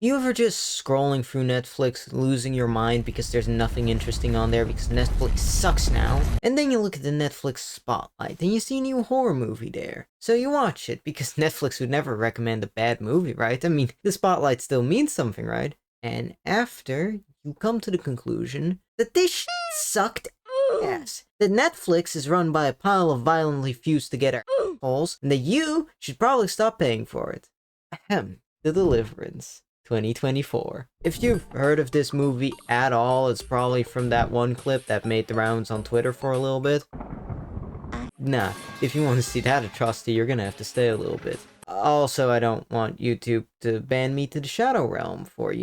You ever just scrolling through Netflix, losing your mind because there's nothing interesting on there because Netflix sucks now? And then you look at the Netflix spotlight and you see a new horror movie there. So you watch it because Netflix would never recommend a bad movie, right? I mean, the spotlight still means something, right? And after, you come to the conclusion that this shit sucked ass. That Netflix is run by a pile of violently fused together assholes, and that you should probably stop paying for it. Ahem. The Deliverance. 2024. If you've heard of this movie at all, it's probably from that one clip that made the rounds on Twitter for a little bit. Nah, if you want to see that atrocity, you're gonna have to stay a little bit. Also, I don't want YouTube to ban me to the Shadow Realm for,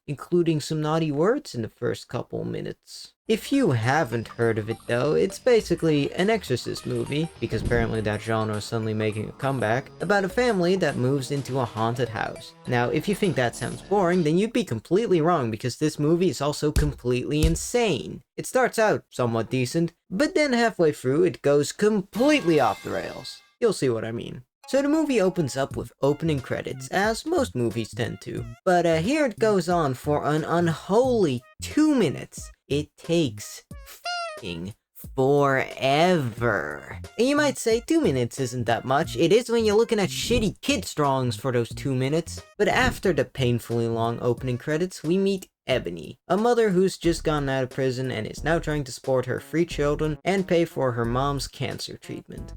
including some naughty words in the first couple minutes. If you haven't heard of it though, it's basically an Exorcist movie, because apparently that genre is suddenly making a comeback, about a family that moves into a haunted house. Now, if you think that sounds boring, then you'd be completely wrong, because this movie is also completely insane. It starts out somewhat decent, but then halfway through it goes completely off the rails. You'll see what I mean. So the movie opens up with opening credits, as most movies tend to. But here it goes on for an unholy 2 minutes. It takes f***ing forever. And you might say 2 minutes isn't that much. It is when you're looking at shitty kid strongs for those 2 minutes. But after the painfully long opening credits, we meet Ebony, a mother who's just gotten out of prison and is now trying to support her 3 children and pay for her mom's cancer treatment.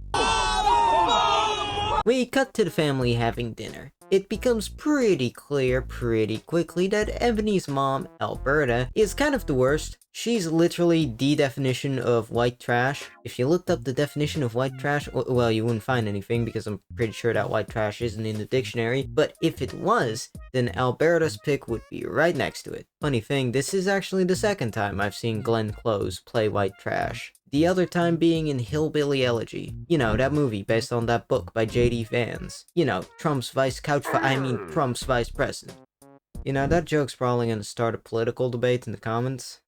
We cut to the family having dinner. It becomes pretty clear pretty quickly that Ebony's mom, Alberta, is kind of the worst. She's literally the definition of white trash. If you looked up the definition of white trash, well, you wouldn't find anything because I'm pretty sure that white trash isn't in the dictionary. But if it was, then Alberta's pick would be right next to it. Funny thing, this is actually the second time I've seen Glenn Close play white trash. The other time being in Hillbilly Elegy. You know, that movie based on that book by J.D. Vance. You know, Trump's vice president. You know, that joke's probably gonna start a political debate in the comments.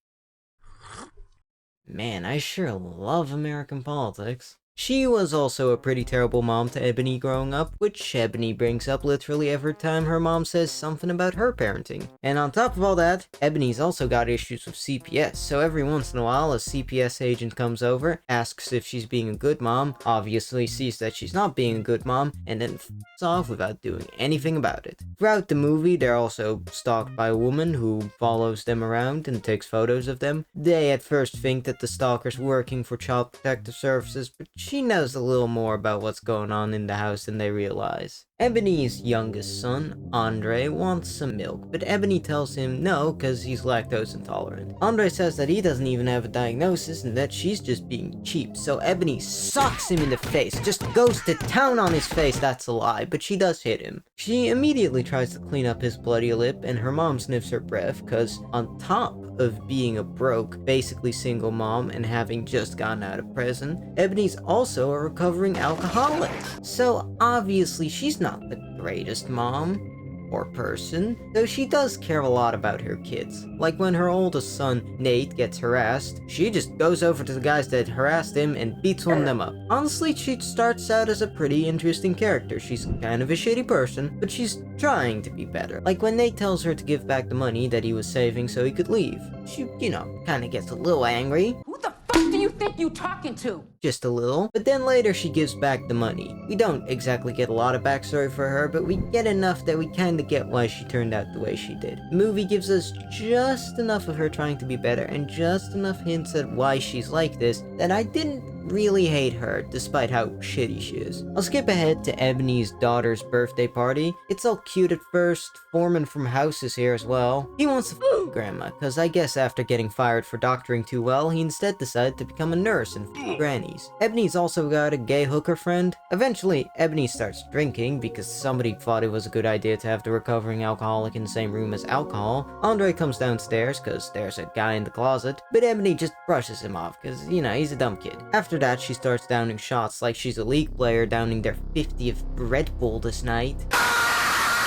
Man, I sure love American politics. She was also a pretty terrible mom to Ebony growing up, which Ebony brings up literally every time her mom says something about her parenting. And on top of all that, Ebony's also got issues with CPS, so every once in a while a CPS agent comes over, asks if she's being a good mom, obviously sees that she's not being a good mom, and then f***s off without doing anything about it. Throughout the movie, they're also stalked by a woman who follows them around and takes photos of them. They at first think that the stalker's working for Child Protective Services, but she knows a little more about what's going on in the house than they realize. Ebony's youngest son, Andre, wants some milk, but Ebony tells him no because he's lactose intolerant. Andre says that he doesn't even have a diagnosis and that she's just being cheap, so Ebony socks him in the face, just goes to town on his face. That's a lie, but she does hit him. She immediately tries to clean up his bloody lip, and her mom sniffs her breath because on top of being a broke, basically single mom and having just gotten out of prison, Ebony's also a recovering alcoholic. So obviously she's not the greatest mom or person, though she does care a lot about her kids. Like when her oldest son, Nate, gets harassed, she just goes over to the guys that harassed him and beats one of them up. Honestly, she starts out as a pretty interesting character. She's kind of a shitty person, but she's trying to be better. Like when Nate tells her to give back the money that he was saving so he could leave. She, kinda gets a little angry. Who the fuck do you think you talking to? Just a little, but then later she gives back the money. We don't exactly get a lot of backstory for her, but we get enough that we kinda get why she turned out the way she did. The movie gives us just enough of her trying to be better and just enough hints at why she's like this that I didn't really hate her, despite how shitty she is. I'll skip ahead to Ebony's daughter's birthday party. It's all cute at first. Foreman from House is here as well. He wants to f Grandma, cause I guess after getting fired for doctoring too well, he instead decided to become a nurse and f grannies. Ebony's also got a gay hooker friend. Eventually, Ebony starts drinking because somebody thought it was a good idea to have the recovering alcoholic in the same room as alcohol. Andre comes downstairs cause there's a guy in the closet, but Ebony just brushes him off cause, he's a dumb kid. After that, she starts downing shots like she's a league player downing their 50th Red Bull this night.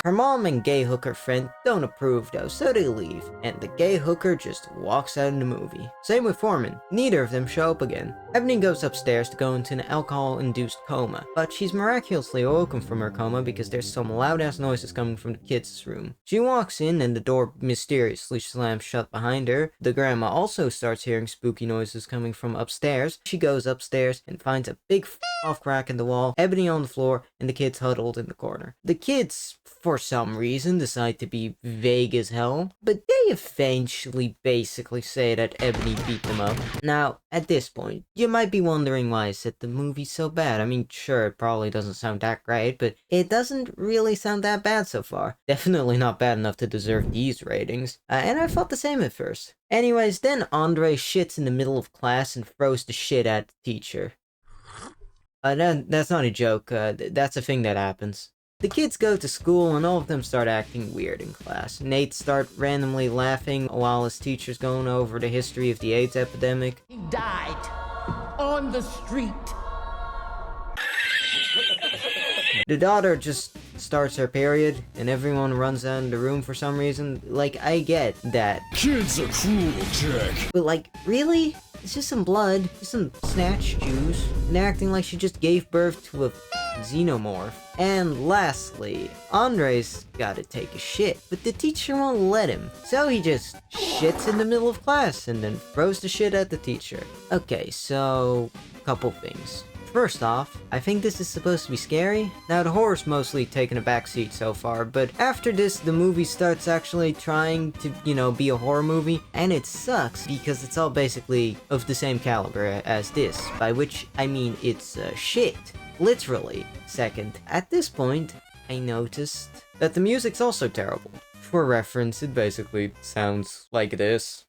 Her mom and gay hooker friend don't approve though, so they leave, and the gay hooker just walks out of the movie. Same with Foreman, neither of them show up again. Ebony goes upstairs to go into an alcohol-induced coma, but she's miraculously awoken from her coma because there's some loud-ass noises coming from the kids' room. She walks in and the door mysteriously slams shut behind her. The grandma also starts hearing spooky noises coming from upstairs. She goes upstairs and finds a big off crack in the wall, Ebony on the floor, and the kids huddled in the corner. The kids, for some reason, decide to be vague as hell, but they eventually basically say that Ebony beat them up. Now, at this point, you might be wondering why I said the movie's so bad. I mean, sure, it probably doesn't sound that great, but it doesn't really sound that bad so far. Definitely not bad enough to deserve these ratings. And I thought the same at first. Anyways, then Andre shits in the middle of class and throws the shit at the teacher. That's not a joke, that's a thing that happens. The kids go to school and all of them start acting weird in class. Nate starts randomly laughing while his teacher's going over the history of the AIDS epidemic. He died on the street. The daughter just starts her period and everyone runs out of the room for some reason. Like, I get that. Kids are cruel, Jack. But like, really? It's just some blood, just some snatched juice, and acting like she just gave birth to a xenomorph. And lastly, Andre's gotta take a shit, but the teacher won't let him. So he just shits in the middle of class and then throws the shit at the teacher. Okay, so, couple things. First off, I think this is supposed to be scary. Now, the horror's mostly taken a backseat so far, but after this, the movie starts actually trying to, be a horror movie, and it sucks because it's all basically of the same caliber as this, by which I mean it's shit. Literally. Second, at this point, I noticed that the music's also terrible. For reference, it basically sounds like this.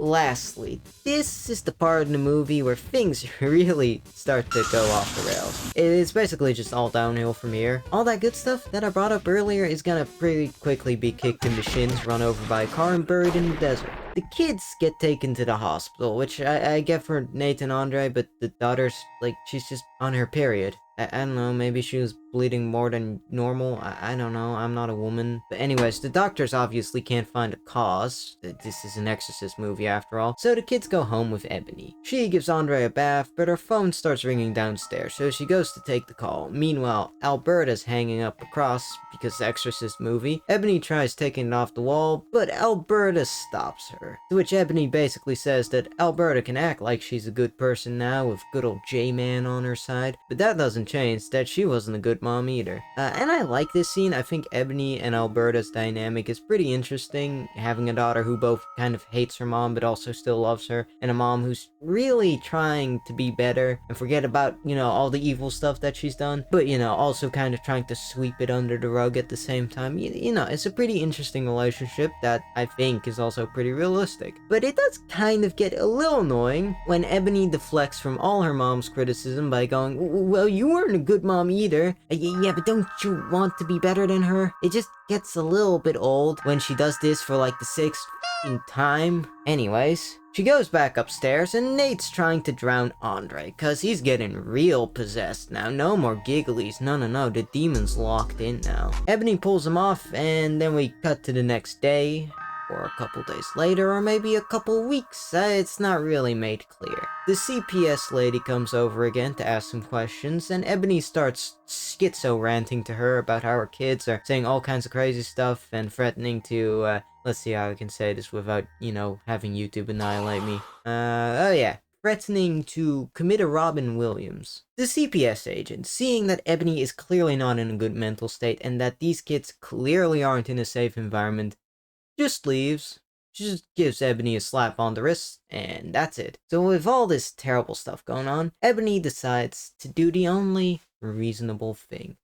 Lastly, this is the part of the movie where things really start to go off the rails. It's basically just all downhill from here. All that good stuff that I brought up earlier is gonna pretty quickly be kicked in the shins, run over by a car, and buried in the desert. The kids get taken to the hospital, which I get for Nate and Andre, but the daughter's, she's just on her period. I don't know, maybe she was bleeding more than normal, I don't know, I'm not a woman. But anyways, the doctors obviously can't find a cause. This is an Exorcist movie after all. So the kids go home with Ebony. She gives Andre a bath, but her phone starts ringing downstairs, so she goes to take the call. Meanwhile, Alberta's hanging up a cross because the Exorcist movie. Ebony tries taking it off the wall, but Alberta stops her. To which Ebony basically says that Alberta can act like she's a good person now with good old J-Man on her side, but that doesn't change that she wasn't a good mom either. And I like this scene. I think Ebony and Alberta's dynamic is pretty interesting, having a daughter who both kind of hates her mom but also still loves her, and a mom who's really trying to be better and forget about, all the evil stuff that she's done, but, also kind of trying to sweep it under the rug at the same time. It's a pretty interesting relationship that I think is also pretty realistic. But it does kind of get a little annoying when Ebony deflects from all her mom's criticism by going, well, you weren't a good mom either. Yeah, but don't you want to be better than her? It just gets a little bit old when she does this for the sixth time. Anyways, she goes back upstairs and Nate's trying to drown Andre, cause he's getting real possessed now. No more gigglies, no, the demon's locked in now. Ebony pulls him off and then we cut to the next day, or a couple days later, or maybe a couple weeks. It's not really made clear. The CPS lady comes over again to ask some questions, and Ebony starts schizo-ranting to her about how her kids are saying all kinds of crazy stuff and threatening to, let's see how I can say this without, having YouTube annihilate me. Threatening to commit a Robin Williams. The CPS agent, seeing that Ebony is clearly not in a good mental state and that these kids clearly aren't in a safe environment, just leaves. She just gives Ebony a slap on the wrist, and that's it. So with all this terrible stuff going on, Ebony decides to do the only reasonable thing.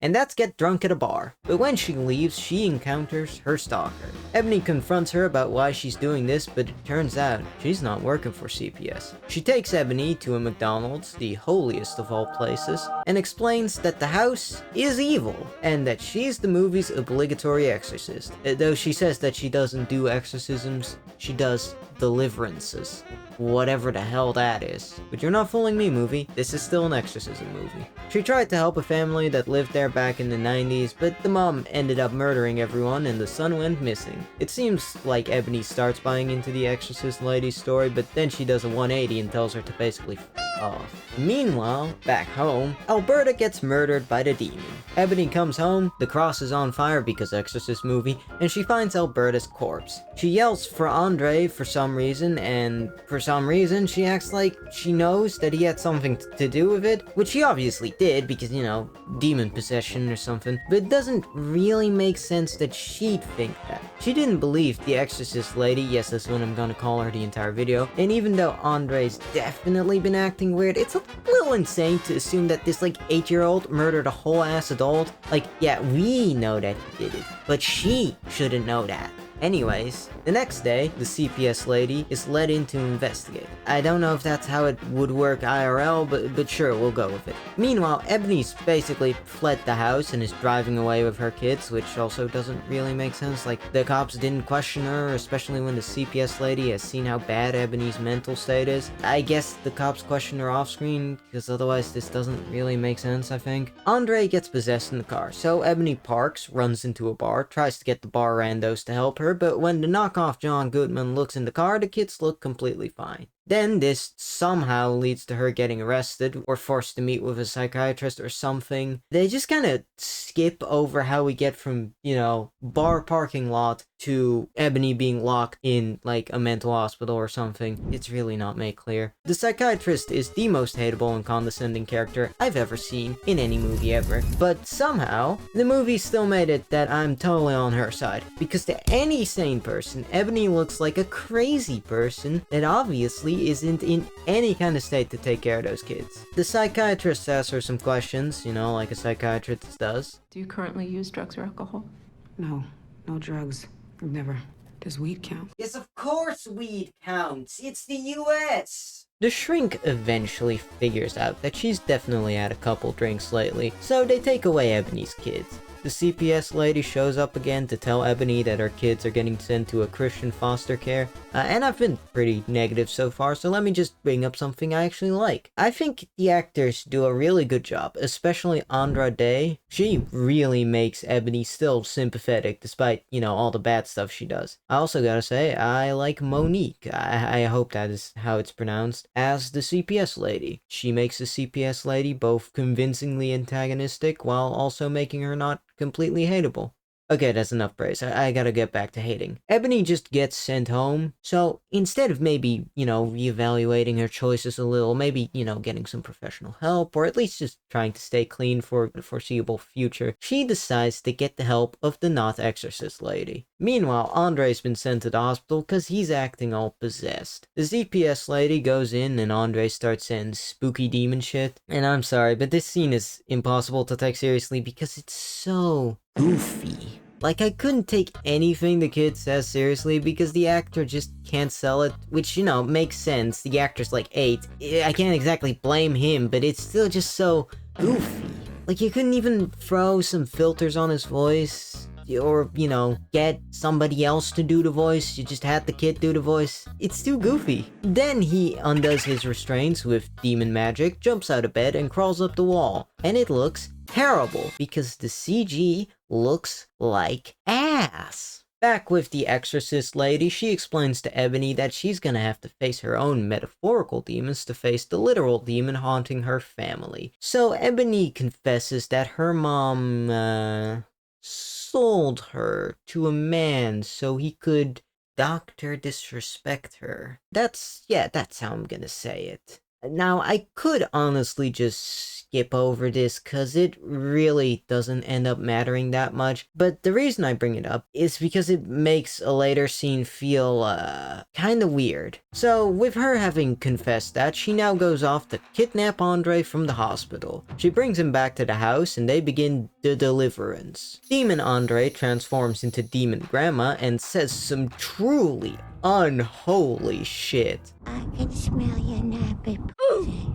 And that's get drunk at a bar. But when she leaves, she encounters her stalker. Ebony confronts her about why she's doing this, but it turns out she's not working for CPS. She takes Ebony to a McDonald's, the holiest of all places, and explains that the house is evil, and that she's the movie's obligatory exorcist. Though she says that she doesn't do exorcisms, she does Deliverances. Whatever the hell that is. But you're not fooling me, movie. This is still an exorcism movie. She tried to help a family that lived there back in the 90s, but the mom ended up murdering everyone and the son went missing. It seems like Ebony starts buying into the exorcist lady's story, but then she does a 180 and tells her to basically off. Meanwhile, back home, Alberta gets murdered by the demon. Ebony comes home, the cross is on fire because Exorcist movie, and she finds Alberta's corpse. She yells for Andre for some reason, and for some reason she acts like she knows that he had something to do with it, which he obviously did because, you know, demon possession or something, but it doesn't really make sense that she'd think that. She didn't believe the Exorcist lady, yes, that's what I'm gonna call her the entire video, and even though Andre's definitely been acting weird, it's a little insane to assume that this like 8-year-old murdered a whole ass adult. Like, yeah, we know that he did it, but she shouldn't know that. Anyways, the next day, the CPS lady is let in to investigate. I don't know if that's how it would work IRL, but sure, we'll go with it. Meanwhile, Ebony's basically fled the house and is driving away with her kids, which also doesn't really make sense. Like, the cops didn't question her, especially when the CPS lady has seen how bad Ebony's mental state is. I guess the cops questioned her off-screen, because otherwise this doesn't really make sense, I think. Andre gets possessed in the car, so Ebony parks, runs into a bar, tries to get the bar randos to help her, but when the knockoff John Goodman looks in the car, the kids look completely fine. Then this somehow leads to her getting arrested or forced to meet with a psychiatrist or something. They just kind of skip over how we get from, you know, bar parking lot to Ebony being locked in like a mental hospital or something. It's really not made clear. The psychiatrist is the most hateable and condescending character I've ever seen in any movie ever. But somehow, the movie still made it that I'm totally on her side. Because to any sane person, Ebony looks like a crazy person that obviously isn't in any kind of state to take care of those kids. The psychiatrist asks her some questions, you know, like a psychiatrist does. Do you currently use drugs or alcohol? No, no drugs. Never. Does weed count? Yes, of course weed counts. It's the US. The shrink eventually figures out that she's definitely had a couple drinks lately, so they take away Ebony's kids. The CPS lady shows up again to tell Ebony that her kids are getting sent to a Christian foster care, and I've been pretty negative so far, so let me just bring up something I actually like. I think the actors do a really good job, especially Andra Day. She really makes Ebony still sympathetic, despite, you know, all the bad stuff she does. I also gotta say, I like Monique, I hope that is how it's pronounced, as the CPS lady. She makes the CPS lady both convincingly antagonistic, while also making her not completely hateable. Okay, that's enough praise. I gotta get back to hating. Ebony just gets sent home, so instead of maybe, you know, reevaluating her choices a little, maybe, you know, getting some professional help, or at least just trying to stay clean for the foreseeable future, she decides to get the help of the not exorcist lady. Meanwhile, Andre's been sent to the hospital because he's acting all possessed. The ZPS lady goes in and Andre starts saying spooky demon shit. And I'm sorry, but this scene is impossible to take seriously because it's so goofy. Like, I couldn't take anything the kid says seriously because the actor just can't sell it, which, you know, makes sense. The actor's like 8. I can't exactly blame him, but it's still just so goofy. Like, you couldn't even throw some filters on his voice, or, you know, get somebody else to do the voice. You just had the kid do the voice. It's too goofy. Then he undoes his restraints with demon magic, jumps out of bed, and crawls up the wall. And it looks terrible because the CG looks like ass. Back with the exorcist lady, she explains to Ebony that she's gonna have to face her own metaphorical demons to face the literal demon haunting her family. So Ebony confesses that her mom, sold her to a man so he could doctor disrespect her. That's how I'm gonna say it. Now, I could honestly just skip over this because it really doesn't end up mattering that much, but the reason I bring it up is because it makes a later scene feel, kinda weird. So, with her having confessed that, she now goes off to kidnap Andre from the hospital. She brings him back to the house and they begin the Deliverance. Demon Andre transforms into Demon Grandma and says some truly unholy shit. I can smell your nappy pussy.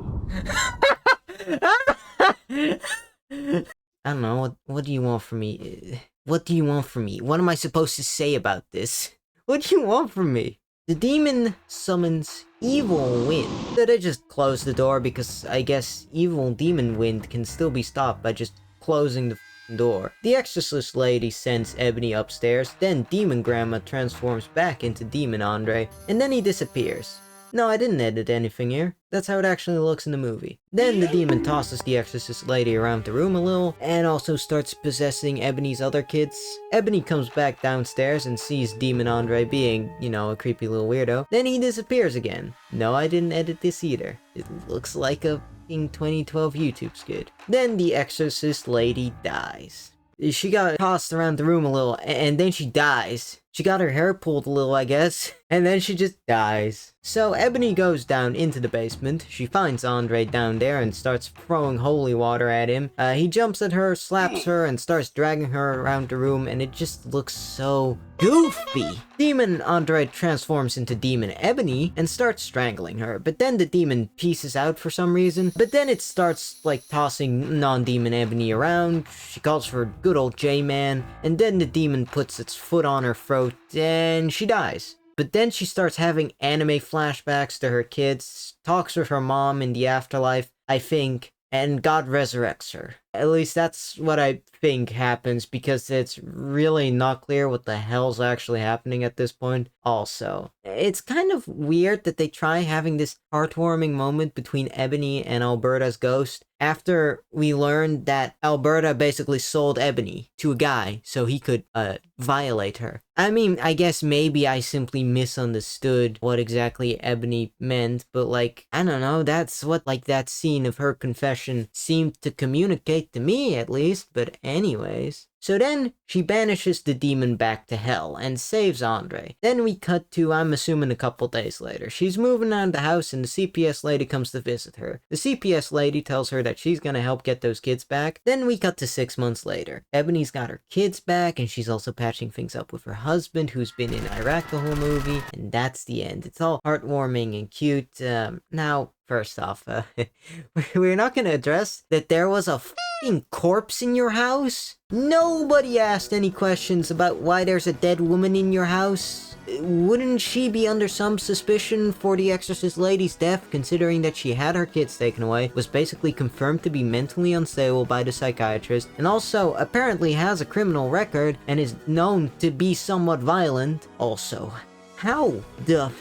I don't know, what do you want from me? What do you want from me? What am I supposed to say about this? What do you want from me? the demon summons evil wind. So they just close the door because I guess evil demon wind can still be stopped by just closing the door. The Exorcist lady sends Ebony upstairs, then Demon Grandma transforms back into Demon Andre, and then he disappears. No, I didn't edit anything here. That's how it actually looks in the movie. Then the demon tosses the Exorcist lady around the room a little, and also starts possessing Ebony's other kids. Ebony comes back downstairs and sees Demon Andre being, you know, a creepy little weirdo. Then he disappears again. No, I didn't edit this either. It looks like a 2012 YouTube skit. Then the Exorcist lady dies. She got tossed around the room a little, and then she dies. She got her hair pulled a little, I guess, and then she just dies. So Ebony goes down into the basement. She finds Andre down there and starts throwing holy water at him. He jumps at her, slaps her, and starts dragging her around the room, and it just looks so goofy. Demon Andre transforms into Demon Ebony and starts strangling her, but then the demon pieces out for some reason. But then it starts, like, tossing non-demon Ebony around. She calls for good old J-Man, and then the demon puts its foot on her throat, and she dies. But then she starts having anime flashbacks to her kids, talks with her mom in the afterlife, I think, and God resurrects her. At least that's what I think happens, because it's really not clear what the hell's actually happening at this point. Also, it's kind of weird that they try having this heartwarming moment between Ebony and Alberta's ghost after we learned that Alberta basically sold Ebony to a guy so he could violate her. I mean, I guess maybe I simply misunderstood what exactly Ebony meant, but like, I don't know, that's what like that scene of her confession seemed to communicate to me, at least. But anyways, so then she banishes the demon back to hell and saves Andre. Then we cut to, I'm assuming, a couple days later. She's moving out of the house and the CPS lady comes to visit her. The CPS lady tells her that she's gonna help get those kids back. Then we cut to 6 months later. Ebony's got her kids back and she's also patching things up with her husband who's been in Iraq the whole movie. And that's the end. It's all heartwarming and cute. Now, first off, we're not gonna address that there was a f***ing corpse in your house? Nobody asked any questions about why there's a dead woman in your house. Wouldn't she be under some suspicion for the Exorcist lady's death, considering that she had her kids taken away, was basically confirmed to be mentally unstable by the psychiatrist, and also apparently has a criminal record and is known to be somewhat violent? Also, how the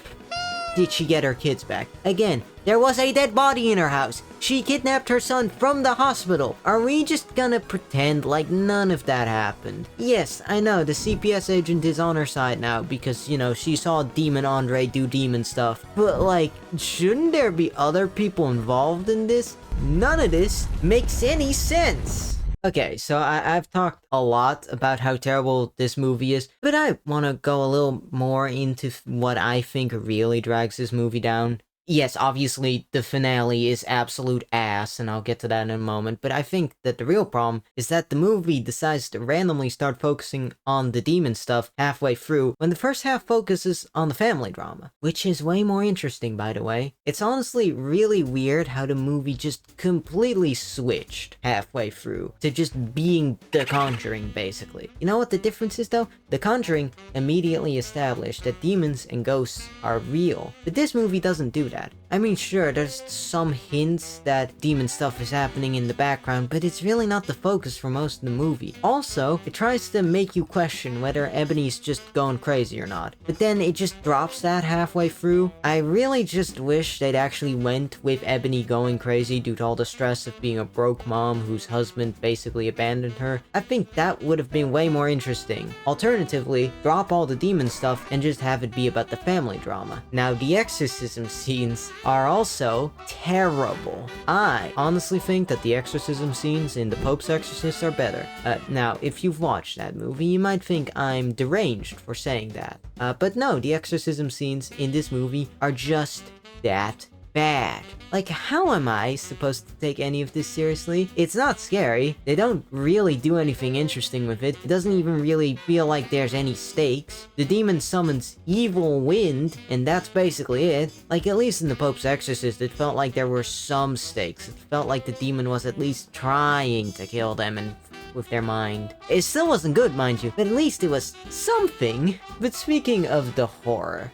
did she get her kids back? Again, there was a dead body in her house. She kidnapped her son from the hospital. Are we just gonna pretend like none of that happened? Yes, I know, the CPS agent is on her side now because, you know, she saw Demon Andre do demon stuff. But like, shouldn't there be other people involved in this? None of this makes any sense. Okay, so I've talked a lot about how terrible this movie is, but I want to go a little more into what I think really drags this movie down. Yes, obviously, the finale is absolute ass, and I'll get to that in a moment, but I think that the real problem is that the movie decides to randomly start focusing on the demon stuff halfway through, when the first half focuses on the family drama, which is way more interesting, by the way. It's honestly really weird how the movie just completely switched halfway through to just being The Conjuring, basically. You know what the difference is, though? The Conjuring immediately established that demons and ghosts are real, but this movie doesn't do that. I mean, sure, there's some hints that demon stuff is happening in the background, but it's really not the focus for most of the movie. Also, it tries to make you question whether Ebony's just going crazy or not, but then it just drops that halfway through. I really just wish they'd actually went with Ebony going crazy due to all the stress of being a broke mom whose husband basically abandoned her. I think that would have been way more interesting. Alternatively, drop all the demon stuff and just have it be about the family drama. Now, the exorcism scenes are also terrible. I honestly think that the exorcism scenes in The Pope's Exorcist are better. Now, if you've watched that movie, you might think I'm deranged for saying that. But no, the exorcism scenes in this movie are just that bad. Like, how am I supposed to take any of this seriously? It's not scary. They don't really do anything interesting with it. It doesn't even really feel like there's any stakes. The demon summons evil wind, and that's basically it. Like, at least in The Pope's Exorcist, it felt like there were some stakes. It felt like the demon was at least trying to kill them and with their mind. It still wasn't good, mind you, but at least it was something. But speaking of the horror,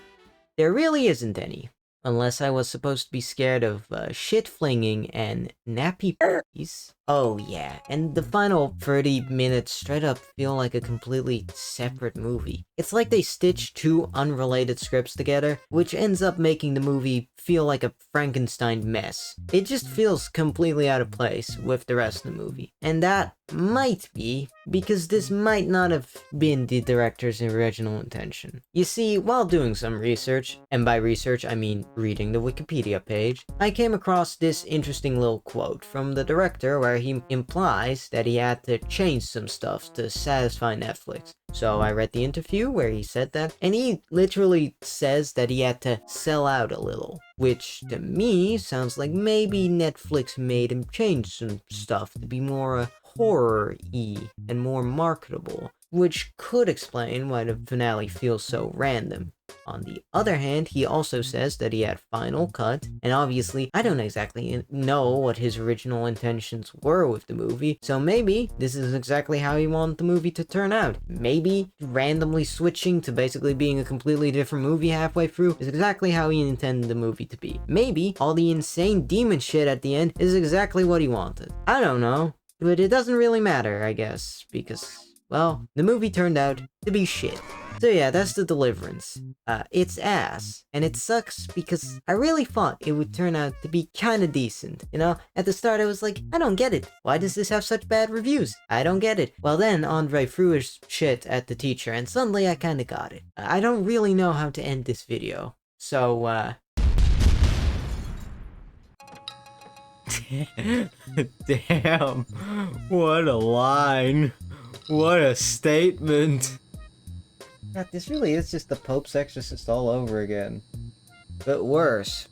there really isn't any. Unless I was supposed to be scared of shit flinging and nappy puppies. Oh yeah, and the final 30 minutes straight up feel like a completely separate movie. It's like they stitched two unrelated scripts together, which ends up making the movie feel like a Frankenstein mess. It just feels completely out of place with the rest of the movie. And that might be because this might not have been the director's original intention. You see, while doing some research, and by research I mean reading the Wikipedia page, I came across this interesting little quote from the director where he implies that he had to change some stuff to satisfy Netflix. So I read the interview where he said that, and he literally says that he had to sell out a little, which to me sounds like maybe Netflix made him change some stuff to be more horror-y and more marketable, which could explain why the finale feels so random. On the other hand, he also says that he had Final Cut, and obviously I don't exactly know what his original intentions were with the movie, so maybe this is exactly how he wanted the movie to turn out. Maybe randomly switching to basically being a completely different movie halfway through is exactly how he intended the movie to be. Maybe all the insane demon shit at the end is exactly what he wanted. I don't know, but it doesn't really matter, I guess, because, well, the movie turned out to be shit. So yeah, that's the Deliverance. It's ass, and it sucks because I really thought it would turn out to be kinda decent. You know, at the start I was like, I don't get it. Why does this have such bad reviews? I don't get it. Well then, Andra threw his shit at the teacher, and suddenly I kinda got it. I don't really know how to end this video. So, Damn, what a line. What a statement. God, this really is just the Pope's Exorcist all over again. But worse.